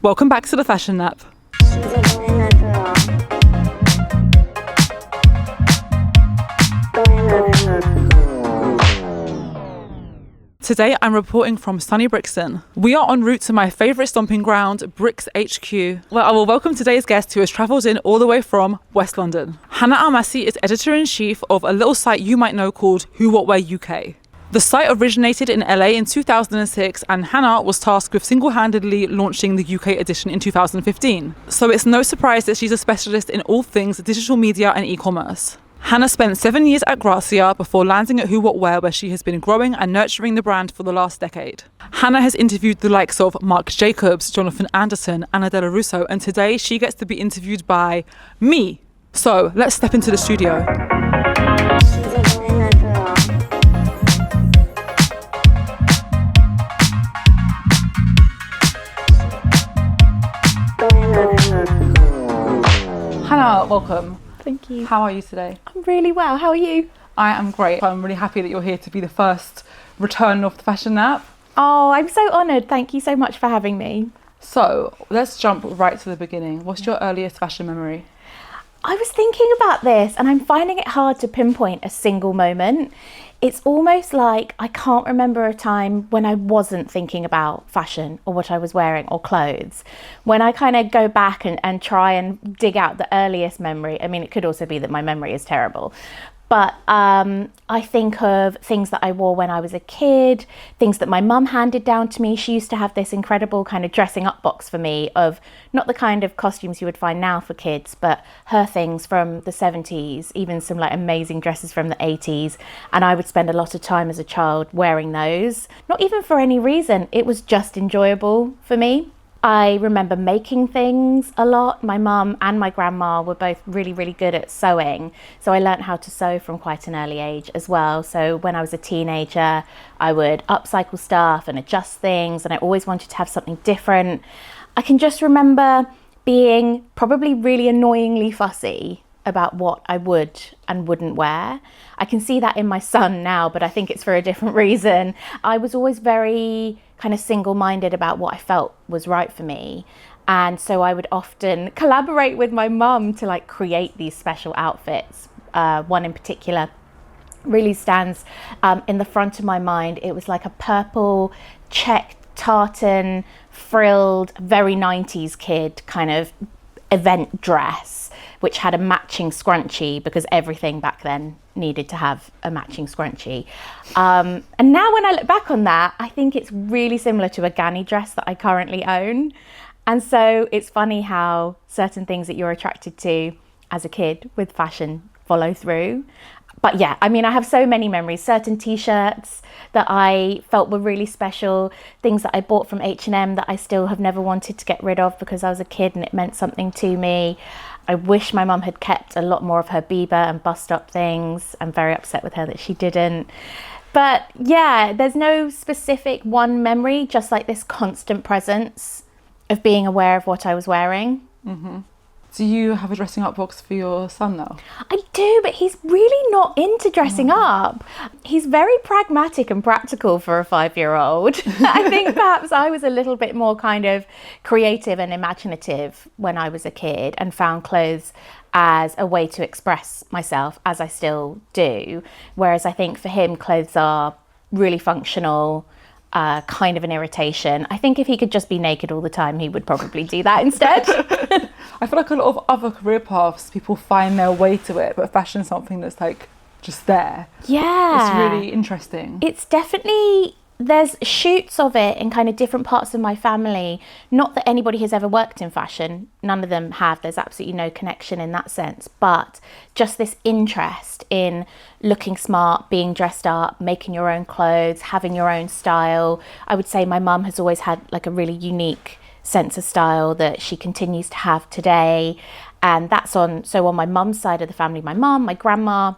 Welcome back to the Fashion Nap. Today I'm reporting from sunny Brixton. We are en route to my favourite stomping ground, Brix HQ, where I will welcome today's guest who has travelled in all the way from West London. Hannah Almassi is editor-in-chief of a little site you might know called Who What Wear UK. The site originated in LA in 2006 and Hannah was tasked with single-handedly launching the UK edition in 2015. So it's no surprise that she's a specialist in all things digital media and e-commerce. Hannah spent 7 years at Grazia before landing at Who What Wear, where she has been growing and nurturing the brand for the last decade. Hannah has interviewed the likes of Marc Jacobs, Jonathan Anderson, Anna Della Russo, and today she gets to be interviewed by me. So let's step into the studio. Hannah, welcome. Thank you. How are you today? I'm really well. How are you? I am great. I'm really happy that you're here to be the first return of the Fashion Nap. Oh, I'm so honoured. Thank you so much for having me. So let's jump right to the beginning. What's your earliest fashion memory? I was thinking about this and I'm finding it hard to pinpoint a single moment. It's almost like I can't remember a time when I wasn't thinking about fashion or what I was wearing or clothes. When I kind of go back and try and dig out the earliest memory, I mean, it could also be that my memory is terrible. But I think of things that I wore when I was a kid, things that my mum handed down to me. She used to have this incredible kind of dressing up box for me of not the kind of costumes you would find now for kids, but her things from the 70s, even some like amazing dresses from the 80s. And I would spend a lot of time as a child wearing those, not even for any reason. It was just enjoyable for me. I remember making things a lot. My mum and my grandma were both really, really good at sewing. So I learned how to sew from quite an early age as well. So when I was a teenager, I would upcycle stuff and adjust things, and I always wanted to have something different. I can just remember being probably really annoyingly fussy about what I would and wouldn't wear. I can see that in my son now, but I think it's for a different reason. I was always very kind of single-minded about what I felt was right for me. And so I would often collaborate with my mum to like create these special outfits. One in particular really stands in the front of my mind. It was like a purple checked tartan, frilled, very 90s kid kind of event dress, which had a matching scrunchie because everything back then needed to have a matching scrunchie. And now when I look back on that, I think it's really similar to a Ganni dress that I currently own. And so it's funny how certain things that you're attracted to as a kid with fashion follow through. But yeah, I mean, I have so many memories, certain t-shirts that I felt were really special, things that I bought from H&M that I still have never wanted to get rid of because I was a kid and it meant something to me. I wish my mum had kept a lot more of her Bieber and bust-up things. I'm very upset with her that she didn't. But yeah, there's no specific one memory, just like this constant presence of being aware of what I was wearing. Mm-hmm. Do you have a dressing up box for your son now? I do, but he's really not into dressing up. He's very pragmatic and practical for a 5-year-old. I think perhaps I was a little bit more kind of creative and imaginative when I was a kid and found clothes as a way to express myself, as I still do. Whereas I think for him, clothes are really functional, kind of an irritation. I think if he could just be naked all the time, he would probably do that instead. I feel like a lot of other career paths, people find their way to it, but fashion's something that's like just there. Yeah. It's really interesting. It's definitely, there's shoots of it in kind of different parts of my family. Not that anybody has ever worked in fashion. None of them have. There's absolutely no connection in that sense. But just this interest in looking smart, being dressed up, making your own clothes, having your own style. I would say my mum has always had like a really unique sense of style that she continues to have today. And that's on my mum's side of the family, my mum, my grandma,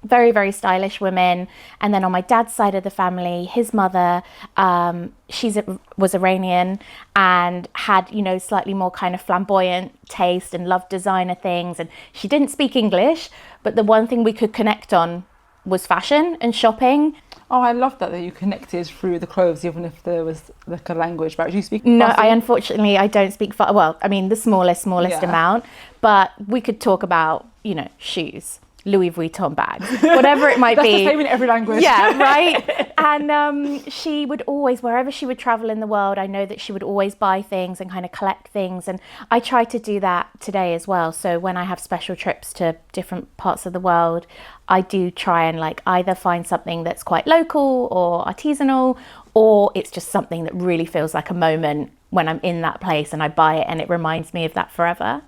very, very stylish women. And then on my dad's side of the family, his mother, was Iranian and had, slightly more kind of flamboyant taste and loved designer things. And she didn't speak English, but the one thing we could connect on was fashion and shopping. Oh, I love that you connected through the clothes, even if there was like a language barrier. Do you speak No, Farsi? I don't speak well, I mean the smallest Yeah. amount, but we could talk about, shoes, Louis Vuitton bags, whatever it might That's be. the same in every language. Yeah, right. And she would always, wherever she would travel in the world, I know that she would always buy things and kind of collect things. And I try to do that today as well. So when I have special trips to different parts of the world, I do try and like either find something that's quite local or artisanal, or it's just something that really feels like a moment when I'm in that place and I buy it and it reminds me of that forever.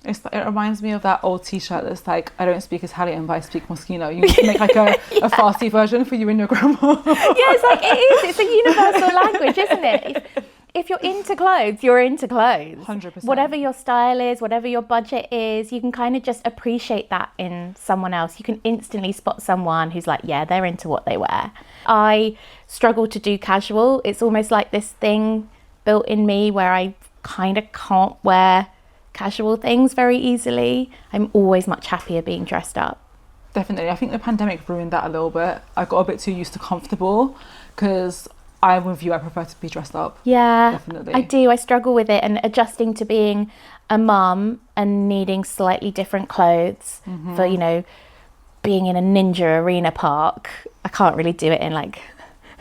It reminds me of that old T-shirt that's like, I don't speak Italian, but I speak Moschino. You need to make like a Farsi version for you and your grandma. Yeah, it's like, it is. It's a universal language, isn't it? If you're into clothes, you're into clothes. 100%. Whatever your style is, whatever your budget is, you can kind of just appreciate that in someone else. You can instantly spot someone who's like, yeah, they're into what they wear. I struggle to do casual. It's almost like this thing built in me where I kind of can't wear casual things very easily. I'm always much happier being dressed up. Definitely. I think the pandemic ruined that a little bit. I got a bit too used to comfortable because I'm with you. I prefer to be dressed up. Yeah, definitely. I do. I struggle with it and adjusting to being a mum and needing slightly different clothes for, being in a ninja arena park. I can't really do it in like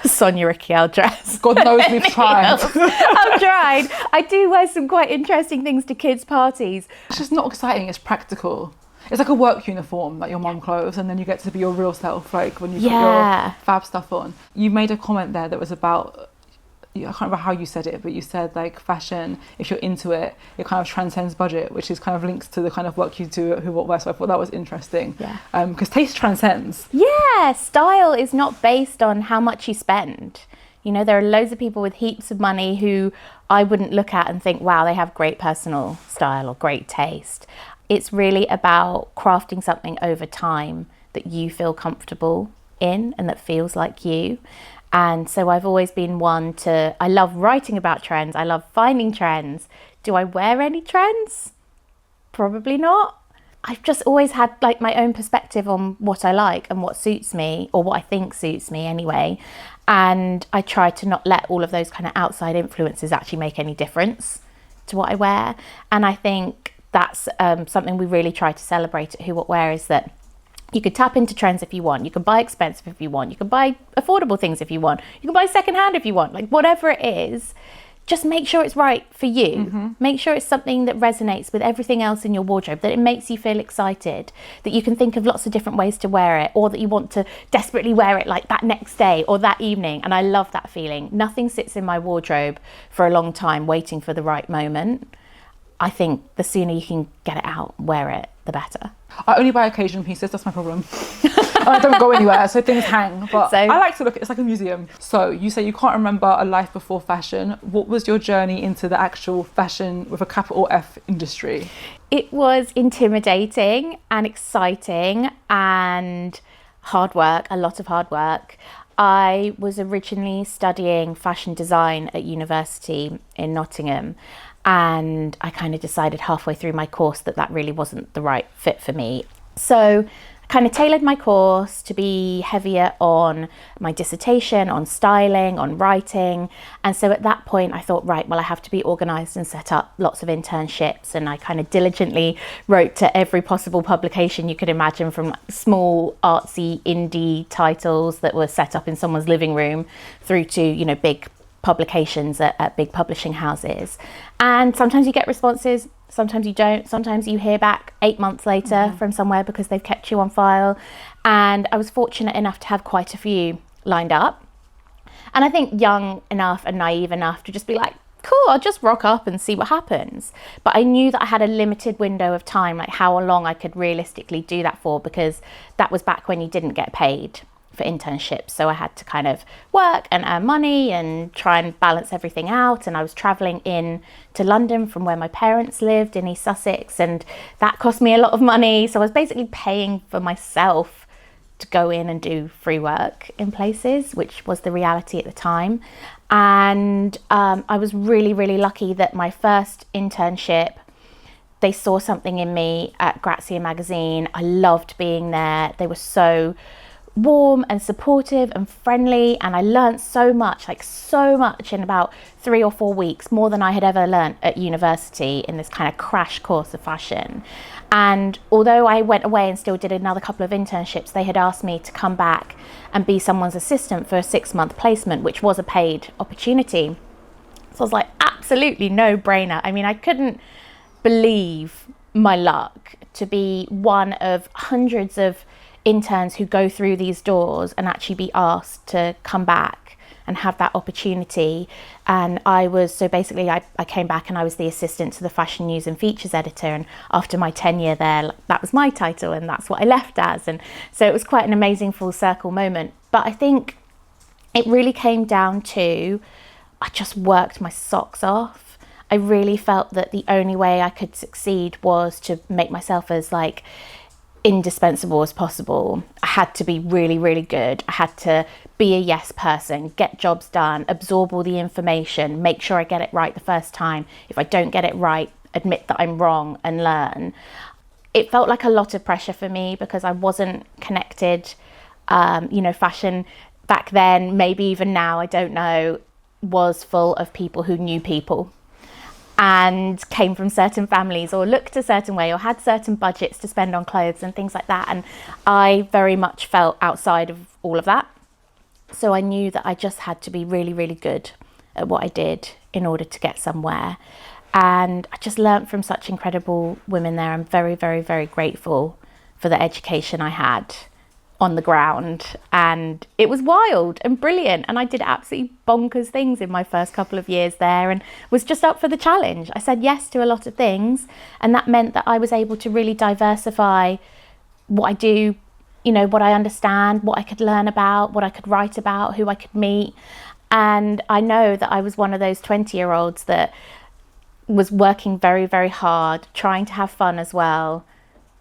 Sonia Rykiel dress. God knows we've tried. I've tried. I do wear some quite interesting things to kids' parties. It's just not exciting. It's practical. It's like a work uniform, like your mum clothes, and then you get to be your real self, like when you put your fab stuff on. You made a comment there that was about, I can't remember how you said it, but you said like fashion, if you're into it, it kind of transcends budget, which is kind of linked to the kind of work you do at Who What Wear. So I thought that was interesting. Yeah. Because taste transcends. Yeah, style is not based on how much you spend. There are loads of people with heaps of money who I wouldn't look at and think, wow, they have great personal style or great taste. It's really about crafting something over time that you feel comfortable in and that feels like you. And so I've always been I love writing about trends. I love finding trends. Do I wear any trends? Probably not. I've just always had like my own perspective on what I like and what suits me, or what I think suits me anyway. And I try to not let all of those kind of outside influences actually make any difference to what I wear. And I think that's something we really try to celebrate at Who What Wear, is that you could tap into trends if you want. You can buy expensive if you want. You can buy affordable things if you want. You can buy secondhand if you want. Like whatever it is, just make sure it's right for you. Make sure it's something that resonates with everything else in your wardrobe, that it makes you feel excited, that you can think of lots of different ways to wear it, or that you want to desperately wear it like that next day or that evening. And I love that feeling. Nothing sits in my wardrobe for a long time waiting for the right moment. I think the sooner you can get it out, wear it, the better. I only buy occasion pieces, that's my problem. I don't go anywhere, so things hang. But I like to look, it's like a museum. So you say you can't remember a life before fashion. What was your journey into the actual fashion with a capital F industry? It was intimidating and exciting and hard work, a lot of hard work. I was originally studying fashion design at university in Nottingham. And I kind of decided halfway through my course that really wasn't the right fit for me. So I kind of tailored my course to be heavier on my dissertation, on styling, on writing. And so at that point I thought, right, well, I have to be organised and set up lots of internships. And I kind of diligently wrote to every possible publication you could imagine, from small artsy indie titles that were set up in someone's living room through to, big publications at big publishing houses. And sometimes you get responses, sometimes you don't. Sometimes you hear back 8 months later from somewhere because they've kept you on file. And I was fortunate enough to have quite a few lined up. And I think young enough and naive enough to just be like, cool, I'll just rock up and see what happens. But I knew that I had a limited window of time, like how long I could realistically do that for, because that was back when you didn't get paid for internships. So I had to kind of work and earn money and try and balance everything out. And I was traveling in to London from where my parents lived in East Sussex, and that cost me a lot of money. So I was basically paying for myself to go in and do free work in places, which was the reality at the time. And I was really, really lucky that my first internship, they saw something in me at Grazia magazine. I loved being there. They were so warm and supportive and friendly, and I learned so much in about 3 or 4 weeks, more than I had ever learned at university in this kind of crash course of fashion. And although I went away and still did another couple of internships, they had asked me to come back and be someone's assistant for a 6-month placement, which was a paid opportunity. So I was like, absolutely no brainer. I mean, I couldn't believe my luck to be one of hundreds of interns who go through these doors and actually be asked to come back and have that opportunity. And I came back and I was the assistant to the fashion news and features editor, and after my tenure there, that was my title and that's what I left as. And so it was quite an amazing full circle moment. But I think it really came down to, I just worked my socks off. I really felt that the only way I could succeed was to make myself as indispensable as possible. I had to be really, really good. I had to be a yes person, get jobs done, absorb all the information, make sure I get it right the first time. If I don't get it right, admit that I'm wrong and learn. It felt like a lot of pressure for me because I wasn't connected. Fashion back then, maybe even now, I don't know, was full of people who knew people and came from certain families or looked a certain way or had certain budgets to spend on clothes and things like that. And I very much felt outside of all of that. So I knew that I just had to be really, really good at what I did in order to get somewhere. And I just learnt from such incredible women there. I'm very, very, very grateful for the education I had on the ground, and it was wild and brilliant, and I did absolutely bonkers things in my first couple of years there and was just up for the challenge. I said yes to a lot of things, and that meant that I was able to really diversify what I do, what I understand, what I could learn about, what I could write about, who I could meet. And I know that I was one of those 20-year-olds that was working very, very hard, trying to have fun as well,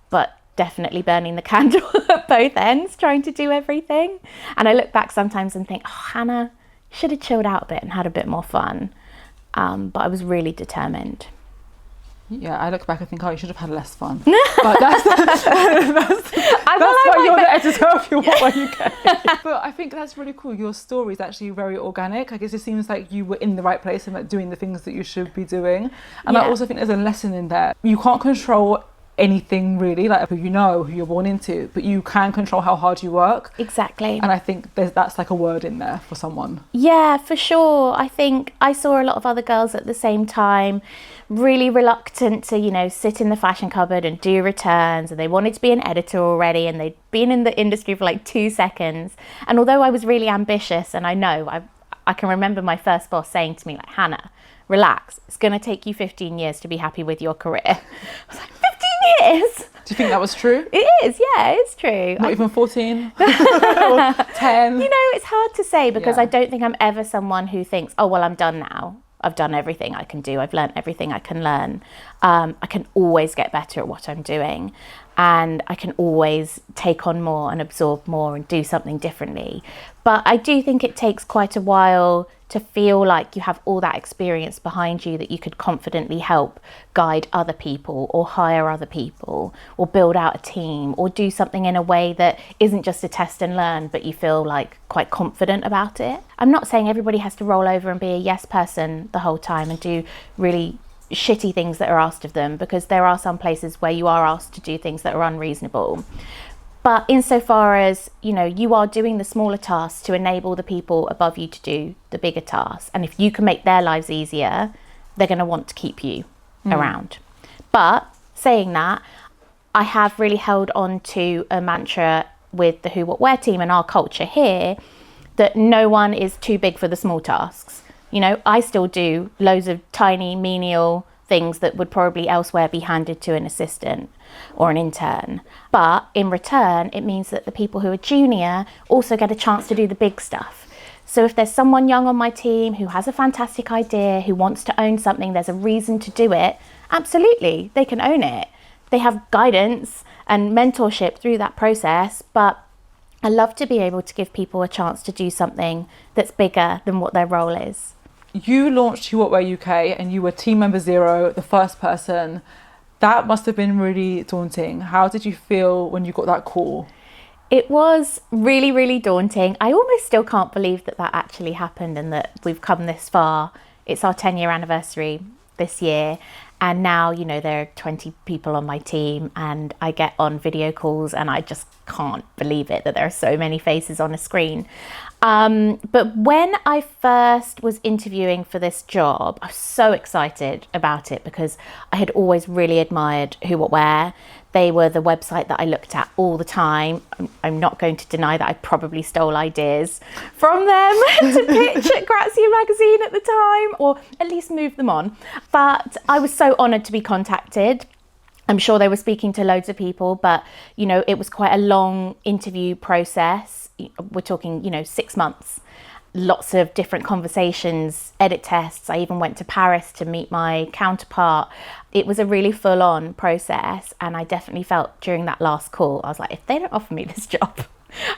but definitely burning the candle at both ends, trying to do everything. And I look back sometimes and think, oh, Hannah, should have chilled out a bit and had a bit more fun. But I was really determined. Yeah, I look back and think, oh, you should have had less fun. But that's why you're the editor of your What Were UK. But I think that's really cool. Your story is actually very organic. I guess it seems like you were in the right place and doing the things that you should be doing. And I also think there's a lesson in there. You can't control anything really, who you're born into, but you can control how hard you work. Exactly. And I think that's a word in there for someone. Yeah, for sure. I think I saw a lot of other girls at the same time really reluctant to sit in the fashion cupboard and do returns, and they wanted to be an editor already, and they'd been in the industry for 2 seconds. And although I was really ambitious, and I can remember my first boss saying to me, Hannah, relax, it's going to take you 15 years to be happy with your career. I was like, 15 years? Do you think that was true? It is, yeah, it's true. Not even 14? Or 10? It's hard to say because I don't think I'm ever someone who thinks, oh, well, I'm done now. I've done everything I can do. I've learned everything I can learn. I can always get better at what I'm doing. And I can always take on more and absorb more and do something differently. But I do think it takes quite a while to feel like you have all that experience behind you that you could confidently help guide other people or hire other people or build out a team or do something in a way that isn't just a test and learn, but you feel quite confident about it. I'm not saying everybody has to roll over and be a yes person the whole time and do really shitty things that are asked of them, because there are some places where you are asked to do things that are unreasonable. But insofar as, you are doing the smaller tasks to enable the people above you to do the bigger tasks. And if you can make their lives easier, they're going to want to keep you around. But saying that, I have really held on to a mantra with the Who What Wear team and our culture here, that no one is too big for the small tasks. I still do loads of tiny, menial things that would probably elsewhere be handed to an assistant or an intern. But in return, it means that the people who are junior also get a chance to do the big stuff. So if there's someone young on my team who has a fantastic idea, who wants to own something, there's a reason to do it, absolutely, they can own it. They have guidance and mentorship through that process, but I love to be able to give people a chance to do something that's bigger than what their role is. You launched Who What Wear UK and you were team member 0, the first person. That must have been really daunting. How did you feel when you got that call? It was really, really daunting. I almost still can't believe that that actually happened and that we've come this far. It's our 10-year anniversary this year. And now, you know, there are 20 people on my team and I get on video calls and I just can't believe it that there are so many faces on a screen. But when I first was interviewing for this job, I was so excited about it because I had always really admired Who What Wear. They were the website that I looked at all the time. I'm not going to deny that I probably stole ideas from them to pitch at Grazia magazine at the time, or at least move them on. But I was so honoured to be contacted. I'm sure they were speaking to loads of people, but, you know, it was quite a long interview process. We're talking, you know, 6 months. Lots of different conversations, edit tests. I even went to Paris to meet my counterpart. It was a really full-on process, and I definitely felt during that last call, I was like, if they don't offer me this job,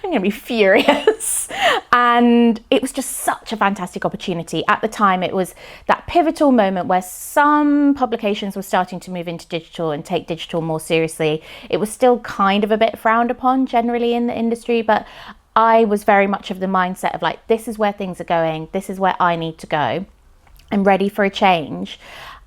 I'm going to be furious. And it was just such a fantastic opportunity. At the time, it was that pivotal moment where some publications were starting to move into digital and take digital more seriously. It was still kind of a bit frowned upon generally in the industry, but I was very much of the mindset of like, this is where things are going. This is where I need to go. I'm ready for a change.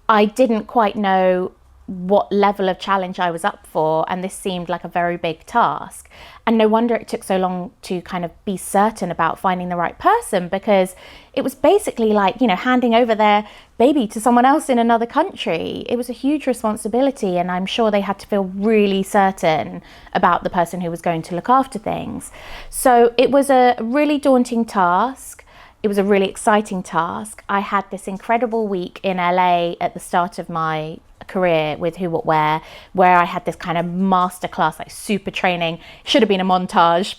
I didn't quite know what level of challenge I was up for, and this seemed like a very big task. And no wonder it took so long to kind of be certain about finding the right person, because it was basically like, you know, handing over their baby to someone else in another country. It was a huge responsibility, and I'm sure they had to feel really certain about the person who was going to look after things. So it was a really daunting task. It was a really exciting task. I had this incredible week in LA at the start of my career with Who What Wear, where I had this kind of masterclass, like super training, should have been a montage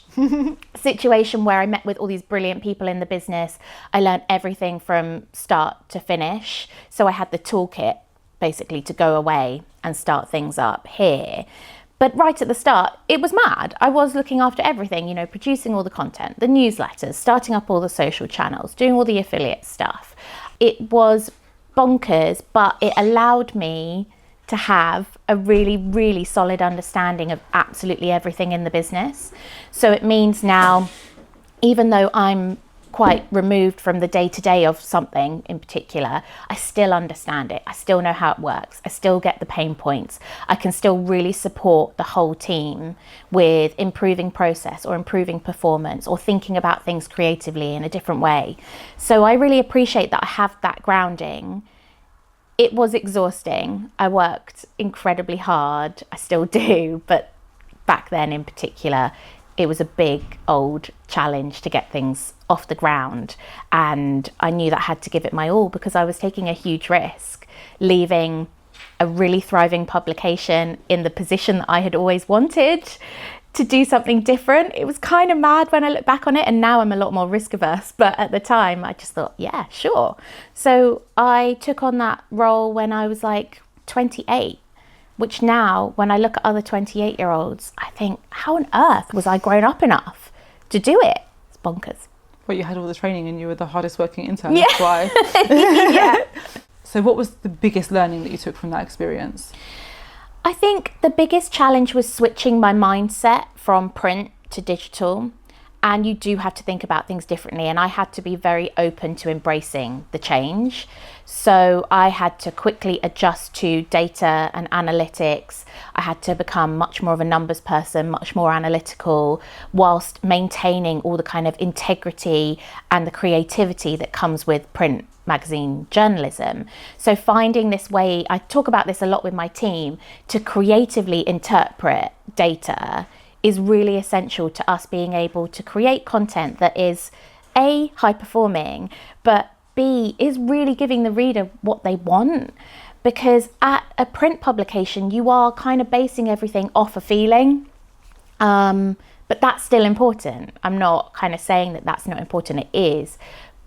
situation where I met with all these brilliant people in the business. I learned everything from start to finish. So I had the toolkit basically to go away and start things up here. But right at the start, it was mad. I was looking after everything, you know, producing all the content, the newsletters, starting up all the social channels, doing all the affiliate stuff. It was bonkers, but it allowed me to have a really, really solid understanding of absolutely everything in the business. So it means now, even though I'm quite removed from the day-to-day of something in particular, I still understand it. I still know how it works. I still get the pain points. I can still really support the whole team with improving process or improving performance or thinking about things creatively in a different way. So I really appreciate that I have that grounding. It was exhausting. I worked incredibly hard. I still do, but back then in particular, it was a big old challenge to get things off the ground, and I knew that I had to give it my all because I was taking a huge risk, leaving a really thriving publication in the position that I had always wanted to do something different. It was kind of mad when I look back on it, and now I'm a lot more risk averse, but at the time I just thought, yeah, sure. So I took on that role when I was like 28. Which now, when I look at other 28-year-olds, I think, how on earth was I grown up enough to do it? It's bonkers. Well, you had all the training and you were the hardest working intern, Yeah. that's why. Yeah. So what was the biggest learning that you took from that experience? I think the biggest challenge was switching my mindset from print to digital. And you do have to think about things differently. And I had to be very open to embracing the change. So I had to quickly adjust to data and analytics. I had to become much more of a numbers person, much more analytical, whilst maintaining all the kind of integrity and the creativity that comes with print magazine journalism. So finding this way, I talk about this a lot with my team, to creatively interpret data is really essential to us being able to create content that is A, high performing, but B, is really giving the reader what they want. Because at a print publication, you are kind of basing everything off a feeling, but that's still important. I'm not kind of saying that that's not important, it is.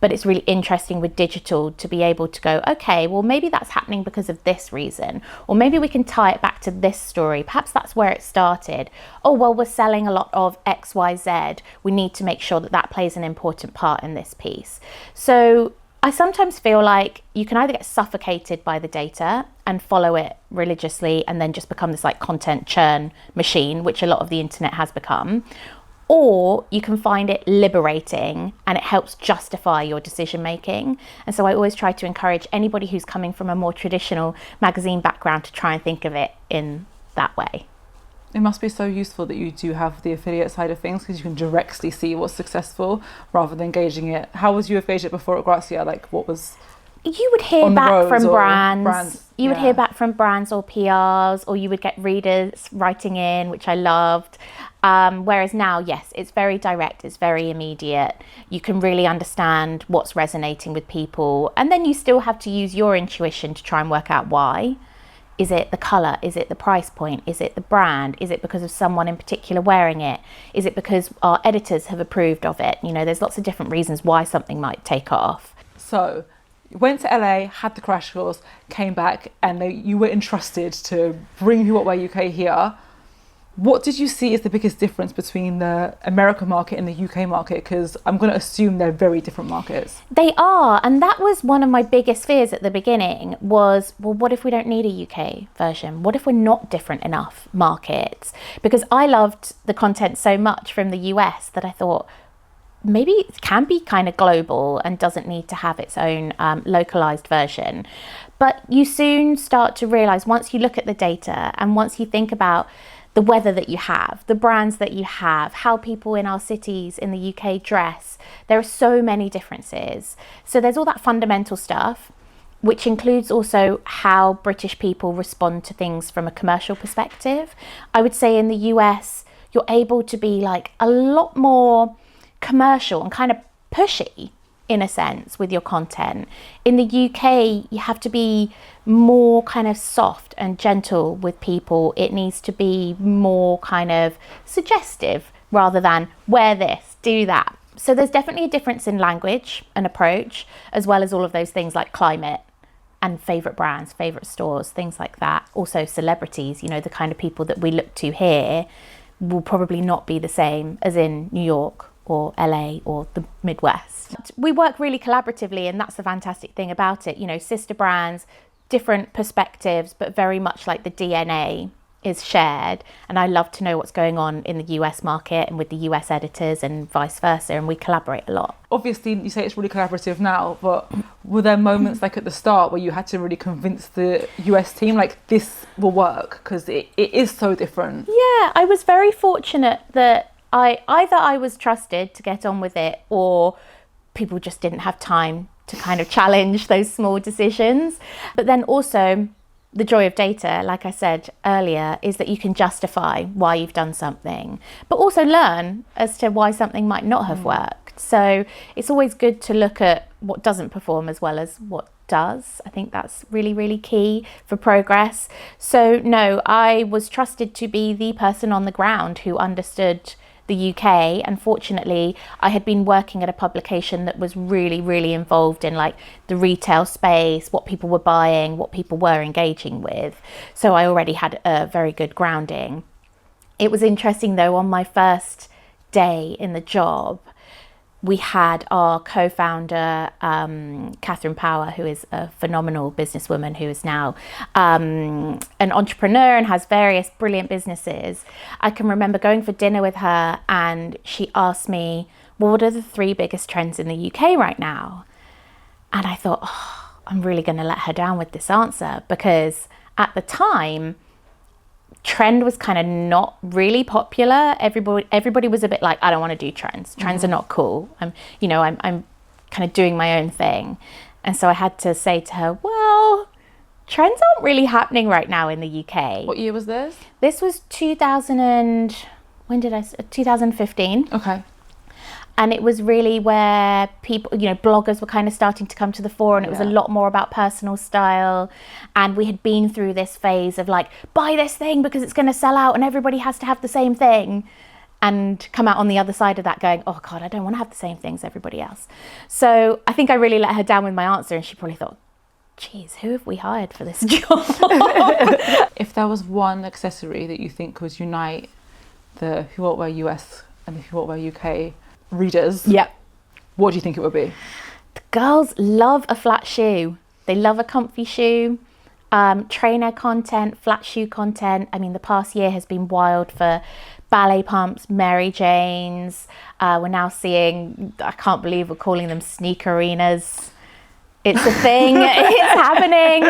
But it's really interesting with digital to be able to go, okay, well, maybe that's happening because of this reason, or maybe we can tie it back to this story. Perhaps that's where it started. Oh, well, we're selling a lot of X, Y, Z. We need to make sure that that plays an important part in this piece. So I sometimes feel like you can either get suffocated by the data and follow it religiously and then just become this like content churn machine, which a lot of the internet has become. or you can find it liberating and it helps justify your decision making. And so I always try to encourage anybody who's coming from a more traditional magazine background to try and think of it in that way. It must be so useful that you do have the affiliate side of things, because you can directly see what's successful rather than gauging it. How was you gauged it before at Grazia? Like, what was... You would hear back from brands. You would yeah. hear back from brands or PRs, or you would get readers writing in, which I loved. Whereas now, yes, it's very direct, it's very immediate. You can really understand what's resonating with people. And then you still have to use your intuition to try and work out why. Is it the colour? Is it the price point? Is it the brand? Is it because of someone in particular wearing it? Is it because our editors have approved of it? You know, there's lots of different reasons why something might take off. So, you went to LA, had the crash course, came back, and you were entrusted to bring Who What Wear UK here. What did you see as the biggest difference between the American market and the UK market? Because I'm going to assume they're very different markets. They are, and that was one of my biggest fears at the beginning was, well, what if we don't need a UK version? What if we're not different enough markets? Because I loved the content so much from the US that I thought, maybe it can be kind of global and doesn't need to have its own localized version. But you soon start to realize, once you look at the data and once you think about the weather that you have, the brands that you have, how people in our cities in the UK dress, there are so many differences. So there's all that fundamental stuff, which includes also how British people respond to things from a commercial perspective. I would say in the US, you're able to be like a lot more commercial and kind of pushy in a sense with your content. In the UK, you have to be more kind of soft and gentle with people. It needs to be more kind of suggestive rather than wear this, do that. So there's definitely a difference in language and approach, as well as all of those things like climate and favourite brands, favourite stores, things like that. Also celebrities, you know, the kind of people that we look to here will probably not be the same as in New York or LA or the Midwest. We work really collaboratively, and that's the fantastic thing about it. You know, sister brands, different perspectives, but very much like the DNA is shared. And I love to know what's going on in the US market and with the US editors and vice versa, and we collaborate a lot. Obviously, you say it's really collaborative now, but were there moments like at the start where you had to really convince the US team, like, this will work? Because it is so different. Yeah, I was very fortunate that I was trusted to get on with it, or people just didn't have time to kind of challenge those small decisions. But then also the joy of data, like I said earlier, is that you can justify why you've done something, but also learn as to why something might not have worked. So it's always good to look at what doesn't perform as well as what does. I think that's really, really key for progress. So no, I was trusted to be the person on the ground who understood the UK, and fortunately I had been working at a publication that was really, really involved in like the retail space, what people were buying, what people were engaging with. So I already had a very good grounding. It was interesting though, on my first day in the job, we had our co-founder, Catherine Power, who is a phenomenal businesswoman who is now an entrepreneur and has various brilliant businesses. I can remember going for dinner with her and she asked me, well, what are the 3 biggest trends in the UK right now? And I thought, oh, I'm really going to let her down with this answer, because at the time, trend was kind of not really popular. Everybody was a bit like, I don't want to do trends. Trends are not cool. I'm kind of doing my own thing. And so I had to say to her, well, trends aren't really happening right now in the UK. What year was this? This was 2015. Okay. And it was really where people, you know, bloggers were kind of starting to come to the fore, and it was a lot more about personal style. And we had been through this phase of like, buy this thing because it's going to sell out and everybody has to have the same thing. And come out on the other side of that going, oh God, I don't want to have the same thing as everybody else. So I think I really let her down with my answer, and she probably thought, geez, who have we hired for this job? If there was one accessory that you think would unite the Who What Wear US and the Who What Wear UK readers, what do you think it would be? The girls love a flat shoe. They love a comfy shoe. Trainer content, flat shoe content. I mean, the past year has been wild for ballet pumps, Mary Janes. We're now seeing, I can't believe we're calling them sneakerinas. It's a thing. It's happening.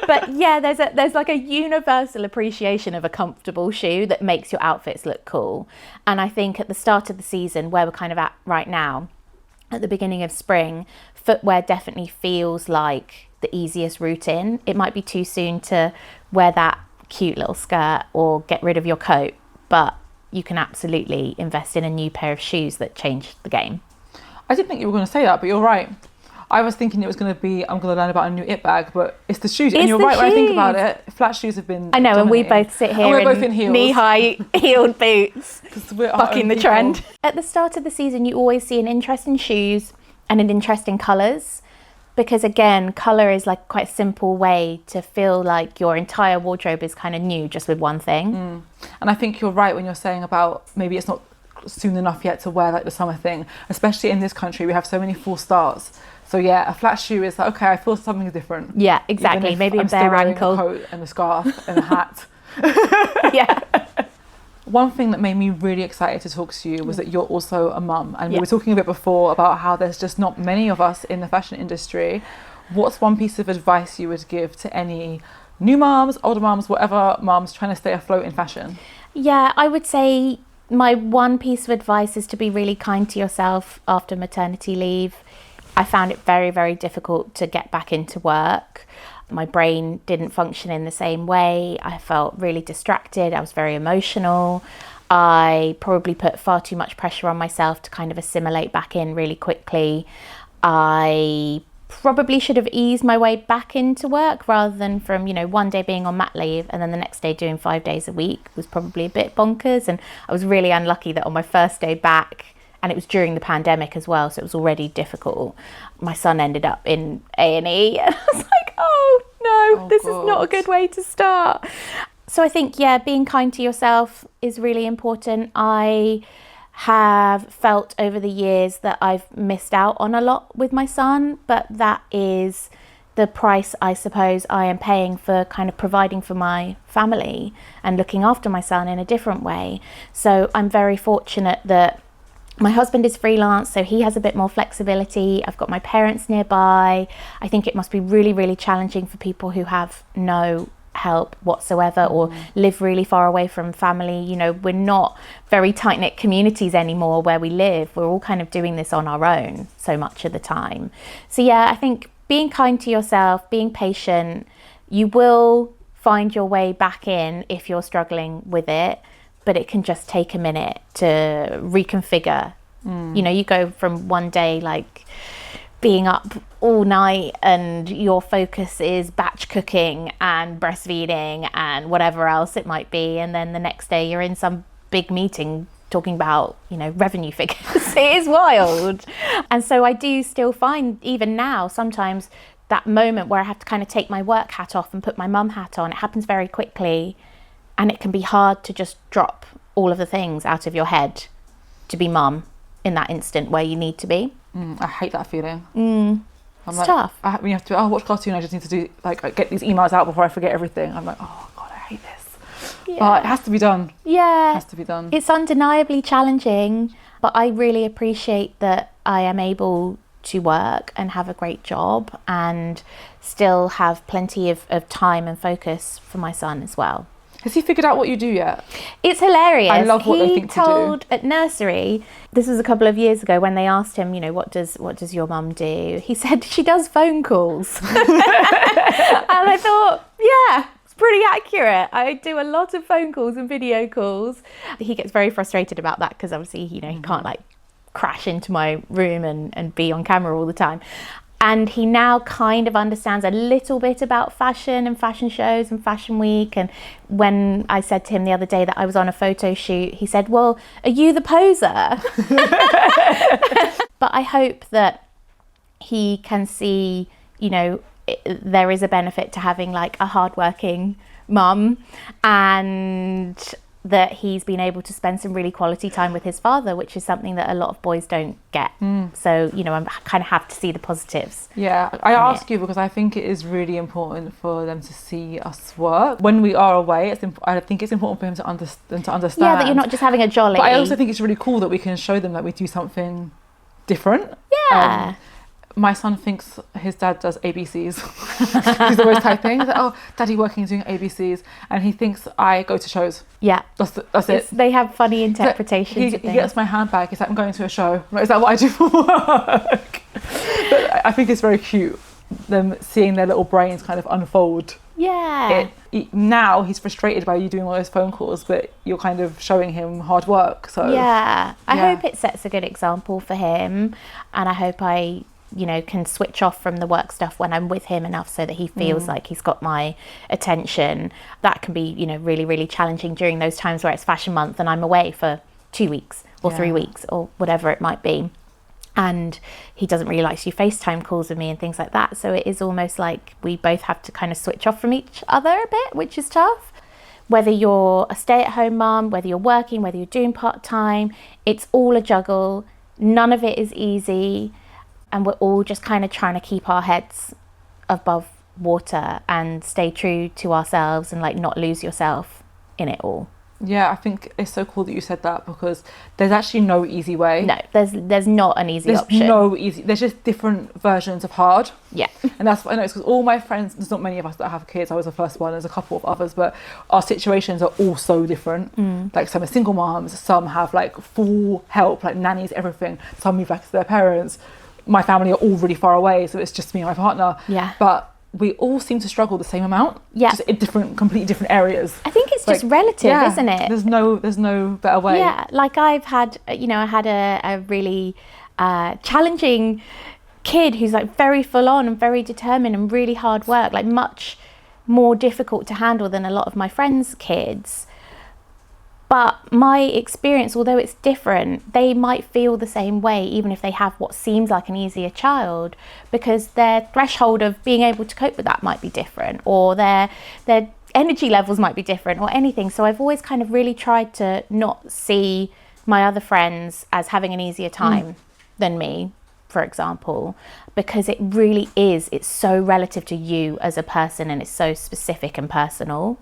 But yeah, there's like a universal appreciation of a comfortable shoe that makes your outfits look cool. And I think at the start of the season, where we're kind of at right now, at the beginning of spring, footwear definitely feels like the easiest route in. It might be too soon to wear that cute little skirt or get rid of your coat, but you can absolutely invest in a new pair of shoes that change the game. I didn't think you were going to say that, but you're right. I was thinking it was going to be, I'm going to learn about a new it bag, but it's the shoes. And you're right, when I think about it, flat shoes have been I know, and we both sit here both in heels. Knee-high heeled boots, we're bucking the trend. At the start of the season, you always see an interest in shoes and an interest in colours, because again, colour is like quite a simple way to feel like your entire wardrobe is kind of new just with one thing. And I think you're right when you're saying about maybe it's not soon enough yet to wear like the summer thing, especially in this country. We have so many false starts. So yeah, a flat shoe is like, okay, I feel something different. Yeah, exactly. Maybe a bare ankle. A coat and a scarf and a hat. Yeah. One thing that made me really excited to talk to you was that you're also a mum. And we were talking a bit before about how there's just not many of us in the fashion industry. What's one piece of advice you would give to any new mums, older mums, whatever mums trying to stay afloat in fashion? Yeah, I would say my one piece of advice is to be really kind to yourself after maternity leave. I found it very, very difficult to get back into work. My brain didn't function in the same way. I felt really distracted. I was very emotional. I probably put far too much pressure on myself to kind of assimilate back in really quickly. I probably should have eased my way back into work rather than from, one day being on mat leave and then the next day doing 5 days a week was probably a bit bonkers. And I was really unlucky that on my first day back, and it was during the pandemic as well, so it was already difficult, my son ended up in A&E. And I was like, this is not a good way to start. So I think, being kind to yourself is really important. I have felt over the years that I've missed out on a lot with my son, but that is the price I suppose I am paying for kind of providing for my family and looking after my son in a different way. So I'm very fortunate that my husband is freelance, so he has a bit more flexibility. I've got my parents nearby. I think it must be really, really challenging for people who have no help whatsoever or live really far away from family. We're not very tight-knit communities anymore where we live. We're all kind of doing this on our own so much of the time. So I think being kind to yourself, being patient, you will find your way back in if you're struggling with it. But it can just take a minute to reconfigure. You go from one day like being up all night and your focus is batch cooking and breastfeeding and whatever else it might be, and then the next day you're in some big meeting talking about revenue figures. It is wild. And so I do still find even now sometimes that moment where I have to kind of take my work hat off and put my mum hat on. It happens very quickly. And it can be hard to just drop all of the things out of your head to be mum in that instant where you need to be. I hate that feeling. It's tough. When you have to watch cartoon, I just need to do get these emails out before I forget everything. I'm like, oh God, I hate this. Yeah. But it has to be done. Yeah. It has to be done. It's undeniably challenging, but I really appreciate that I am able to work and have a great job and still have plenty of time and focus for my son as well. Has he figured out what you do yet? It's hilarious. I love what they think to do. He told at nursery, this was a couple of years ago when they asked him, what does your mum do? He said, she does phone calls. And I thought, it's pretty accurate. I do a lot of phone calls and video calls. He gets very frustrated about that because obviously, he can't crash into my room and be on camera all the time. And he now kind of understands a little bit about fashion and fashion shows and fashion week. And when I said to him the other day that I was on a photo shoot, he said, well, are you the poser? But I hope that he can see, there is a benefit to having a hardworking mum. And that he's been able to spend some really quality time with his father, which is something that a lot of boys don't get. So, you know, I kind of have to see the positives. Yeah, I ask you because I think it is really important for them to see us work. When we are away, I think it's important for him to understand. Yeah, that you're not just having a jolly. But I also think it's really cool that we can show them that we do something different. Yeah. My son thinks his dad does ABCs. He's always typing. He's like, oh, daddy working doing ABCs. And he thinks I go to shows. Yeah. That's it. They have funny interpretations of things. He gets my handbag. He's like, I'm going to a show. I'm like, is that what I do for work? But I think it's very cute, them seeing their little brains kind of unfold. Yeah. Now he's frustrated by you doing all those phone calls, but you're kind of showing him hard work. So yeah. I hope it sets a good example for him. And I hope you know, can switch off from the work stuff when I'm with him enough so that he feels like he's got my attention. That can be, you know, really, really challenging during those times where it's fashion month and I'm away for 2 weeks or 3 weeks or whatever it might be. And he doesn't really like to do FaceTime calls with me and things like that. So it is almost like we both have to kind of switch off from each other a bit, which is tough. Whether you're a stay-at-home mum, whether you're working, whether you're doing part-time, it's all a juggle. None of it is easy. And we're all just kind of trying to keep our heads above water and stay true to ourselves and like not lose yourself in it all. Yeah, I think it's so cool that you said that because there's actually no easy way. No, there's not an easy option. There's just different versions of hard. Yeah. And that's what I know, because all my friends, there's not many of us that have kids. I was the first one, there's a couple of others, but our situations are all so different. Like some are single moms, some have like full help, like nannies, everything. Some move back to their parents. My family are all really far away, so it's just me and my partner. Yeah. But we all seem to struggle the same amount. Yeah. Just in completely different areas. I think it's like, just relative, isn't it? There's no better way. Yeah. Like I had a really challenging kid who's like very full on and very determined and really hard work, like much more difficult to handle than a lot of my friends' kids. But my experience, although it's different, they might feel the same way, even if they have what seems like an easier child, because their threshold of being able to cope with that might be different, or their energy levels might be different, or anything. So I've always kind of really tried to not see my other friends as having an easier time than me, for example, because it really is, it's so relative to you as a person and it's so specific and personal.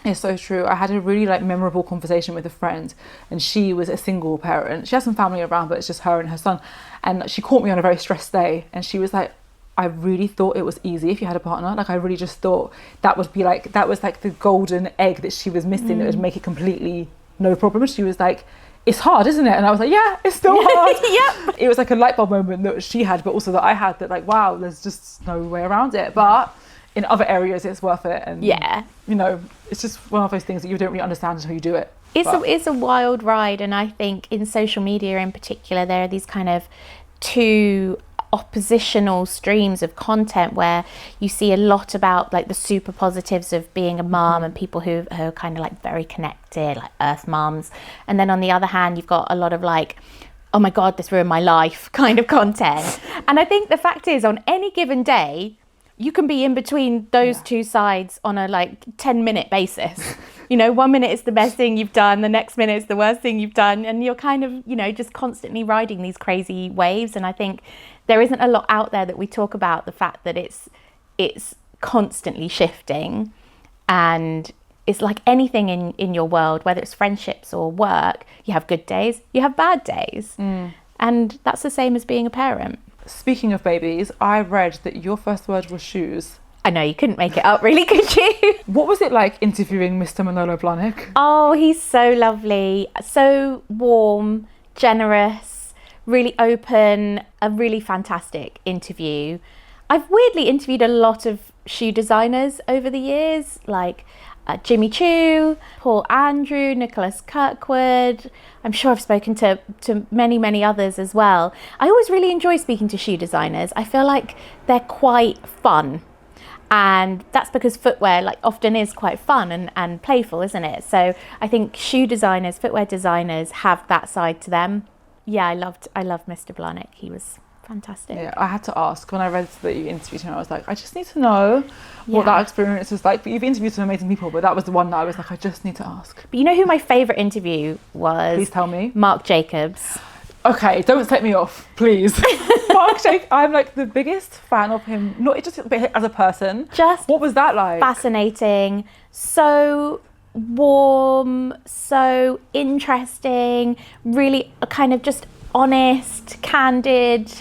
It's so true. I had a really memorable conversation with a friend, and she was a single parent. She has some family around, but it's just her and her son. And she caught me on a very stressed day, and she was like, I really thought it was easy if you had a partner. Like I really just thought that was the golden egg that she was missing that would make it completely no problem. She was like, it's hard, isn't it? And I was like, yeah, it's still hard. Yep. It was like a light bulb moment that she had, but also that I had, that like, wow, there's just no way around it. But in other areas it's worth it, and you know, it's just one of those things that you don't really understand until you do it. It's a wild ride, and I think in social media in particular there are these kind of two oppositional streams of content where you see a lot about like the super positives of being a mum and people who are kind of like very connected, like earth mums, and then on the other hand you've got a lot of like, oh my god, this ruined my life kind of content. And I think the fact is, on any given day you can be in between those two sides on a 10-minute basis. You know, 1 minute is the best thing you've done, the next minute is the worst thing you've done, and you're kind of, you know, just constantly riding these crazy waves. And I think there isn't a lot out there that we talk about the fact that it's constantly shifting, and it's like anything in your world, whether it's friendships or work, you have good days, you have bad days. And that's the same as being a parent. Speaking of babies, I read that your first word was shoes. I know, you couldn't make it up, really, could you? What was it like interviewing Mr. Manolo Blahnik? Oh, he's so lovely, so warm, generous, really open, a really fantastic interview. I've weirdly interviewed a lot of shoe designers over the years, like Jimmy Choo, Paul Andrew, Nicholas Kirkwood. I'm sure I've spoken to many, many others as well. I always really enjoy speaking to shoe designers. I feel like they're quite fun. And that's because footwear often is quite fun and playful, isn't it? So I think shoe designers, footwear designers have that side to them. Yeah, I loved Mr. Blahnik. He was fantastic. Yeah, I had to ask when I read that you interviewed him. I was like, I just need to know what that experience was like. But you've interviewed some amazing people, but that was the one that I was like, I just need to ask. But you know who my favourite interview was? Please tell me. Marc Jacobs. Okay, don't set me off, please. Marc Jacobs, I'm like the biggest fan of him, not just as a person. Just what was that like? Fascinating, so warm, so interesting, really kind of just honest, candid.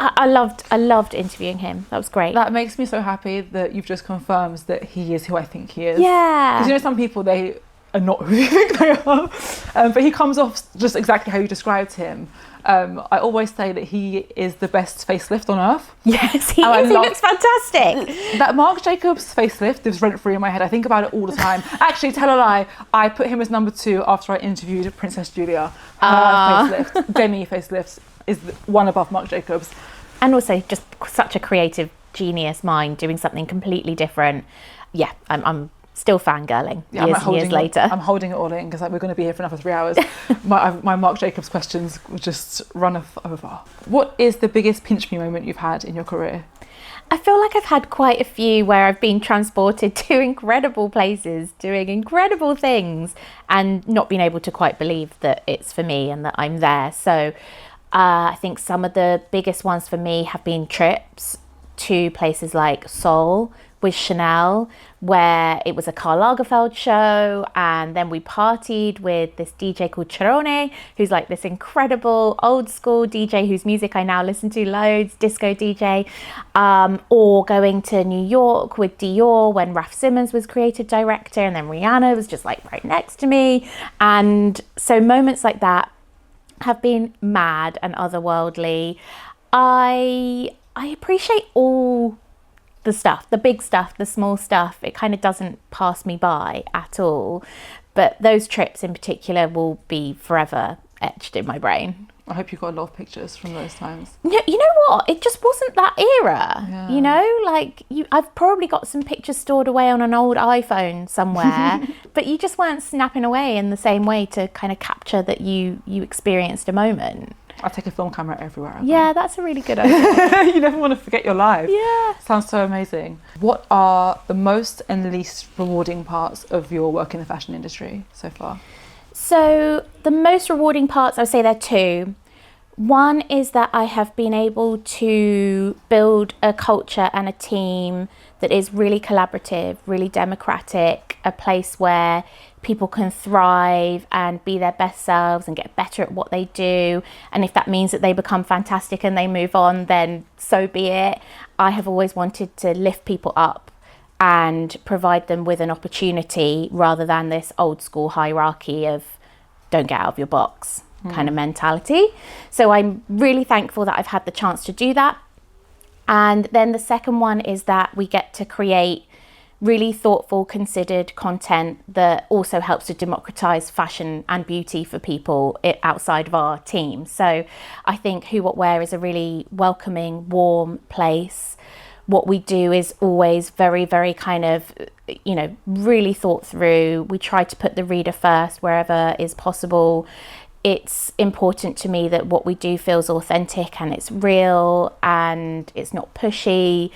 I loved interviewing him. That was great. That makes me so happy that you've just confirmed that he is who I think he is. Yeah. Because some people, they are not who you think they are. But he comes off just exactly how you described him. I always say that he is the best facelift on earth. Yes, he is. He looks fantastic. That Marc Jacobs facelift is rent-free in my head. I think about it all the time. Actually, tell a lie, I put him as number 2 after I interviewed Princess Julia. Her facelift, Demi facelift, is one above Marc Jacobs. And also just such a creative genius mind doing something completely different. Yeah, I'm still fangirling years later. I'm holding it all in because we're going to be here for another 3 hours. my Marc Jacobs questions will just run over. What is the biggest pinch me moment you've had in your career? I feel like I've had quite a few where I've been transported to incredible places, doing incredible things, and not being able to quite believe that it's for me and that I'm there. So I think some of the biggest ones for me have been trips to places like Seoul with Chanel, where it was a Karl Lagerfeld show, and then we partied with this DJ called Cherone, who's like this incredible old school DJ whose music I now listen to loads, disco DJ, or going to New York with Dior when Raf Simons was creative director, and then Rihanna was just like right next to me. And so moments like that have been mad and otherworldly. I appreciate all the stuff, the big stuff, the small stuff. It kind of doesn't pass me by at all. But those trips in particular will be forever etched in my brain. I hope you got a lot of pictures from those times. You know what? It just wasn't that era. Yeah. You know, like I've probably got some pictures stored away on an old iPhone somewhere, but you just weren't snapping away in the same way to kind of capture that you experienced a moment. I take a film camera everywhere. Yeah, that's a really good idea. You never want to forget your life. Yeah. Sounds so amazing. What are the most and least rewarding parts of your work in the fashion industry so far? So the most rewarding parts, I would say there are two. One is that I have been able to build a culture and a team that is really collaborative, really democratic, a place where people can thrive and be their best selves and get better at what they do. And if that means that they become fantastic and they move on, then so be it. I have always wanted to lift people up and provide them with an opportunity rather than this old school hierarchy of don't get out of your box kind of mentality. So I'm really thankful that I've had the chance to do that. And then the second one is that we get to create really thoughtful, considered content that also helps to democratize fashion and beauty for people outside of our team. So I think Who What Wear is a really welcoming, warm place. What we do is always very, very kind of, really thought through. We try to put the reader first wherever is possible. It's important to me that what we do feels authentic and it's real and it's not pushy.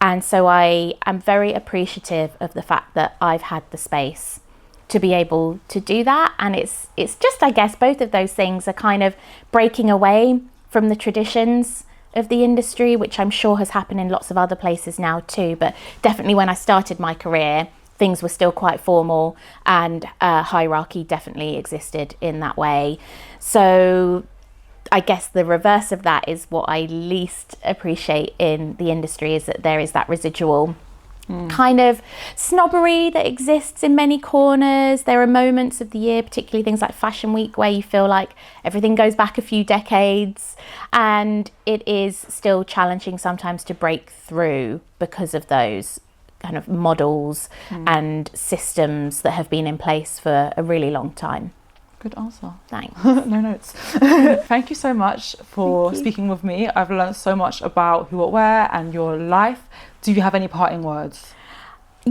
And so I am very appreciative of the fact that I've had the space to be able to do that. And it's just, I guess, both of those things are kind of breaking away from the traditions of the industry, which I'm sure has happened in lots of other places now too. But definitely when I started my career, things were still quite formal and hierarchy definitely existed in that way. So I guess the reverse of that is what I least appreciate in the industry, is that there is that residual kind of snobbery that exists in many corners. There are moments of the year, particularly things like Fashion Week, where you feel like everything goes back a few decades, and it is still challenging sometimes to break through because of those kind of models and systems that have been in place for a really long time. Good answer. Thanks. No notes. Thank you so much for speaking with me. I've learned so much about Who What Wear and your life. Do you have any parting words?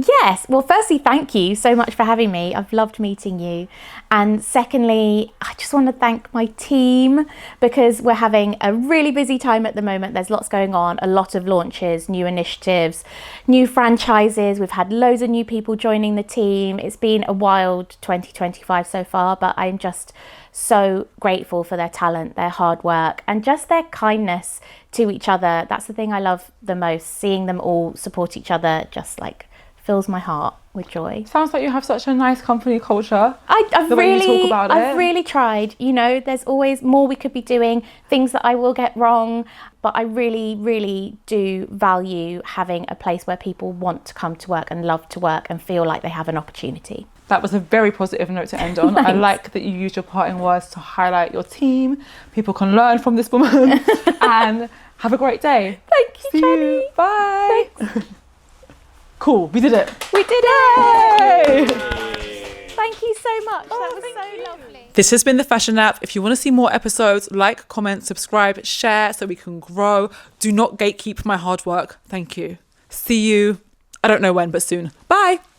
Yes. Well, firstly, thank you so much for having me. I've loved meeting you. And secondly, I just want to thank my team because we're having a really busy time at the moment. There's lots going on, a lot of launches, new initiatives, new franchises. We've had loads of new people joining the team. It's been a wild 2025 so far, but I'm just so grateful for their talent, their hard work, and just their kindness to each other. That's the thing I love the most, seeing them all support each other just like fills my heart with joy. Sounds like you have such a nice company culture. I've really tried. You know, there's always more we could be doing, things that I will get wrong, but I really, really do value having a place where people want to come to work and love to work and feel like they have an opportunity. That was a very positive note to end on. Nice. I like that you used your parting words to highlight your team. People can learn from this woman. And have a great day. Thank you, See Chani. you. Bye. Thanks. Cool, we did it. We did it! Thank you so much. That was so lovely. This has been The Fashion App. If you want to see more episodes, like, comment, subscribe, share so we can grow. Do not gatekeep my hard work. Thank you. See you, I don't know when, but soon. Bye.